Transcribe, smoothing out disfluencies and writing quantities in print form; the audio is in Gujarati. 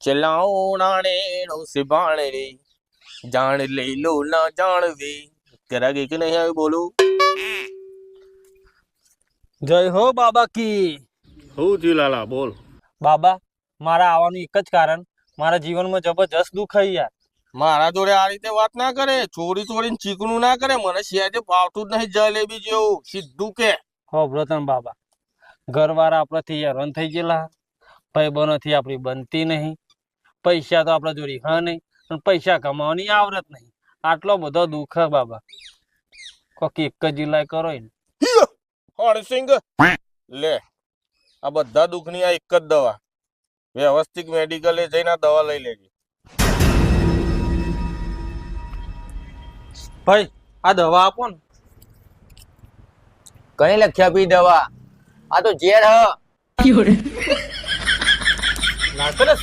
ચલાવણાને નો સિભાણે રે જાણ લઈ લો ના જાણવી તેરા કે નહીં આવ્યું બોલું. જય હો બાબા કી. હું થયું લાલા બોલ. બાબા મારા આવવાનું એક જ કારણ, મારા જીવનમાં જબરજસ્ત દુઃખ આવી યાર. મારા જોડે આ રીતે વાત ના કરે, ચોરી ચોરીને ચીકણું ના કરે, મને સિયાજે ભાવતું જ નહીં જલેબી જેવું સીધું કે. હો બ્રતન બાબા, ઘરવાળા આપણાથી હેરાન થઈ ગયેલા, ભાઈબંધોથી આપણી બનતી નહીં, પૈસા તો આપણા જોડે હા નહીં, પણ પૈસા કમાવાની આવડત નહીં. આટલો બધો દુઃખ હે બાબા, કોક એક જ ઇલાજ કરો ને. હણસિંગ લે, આ બધા દુઃખની આ એક જ દવા, વ્યવસ્થિત મેડિકલે જઈને આ દવા લઈ લેજે. ભાઈ આ દવા આપો ને. કઈ લખ્યા પી દવા? આ તો ઝેર હ. નાખો ને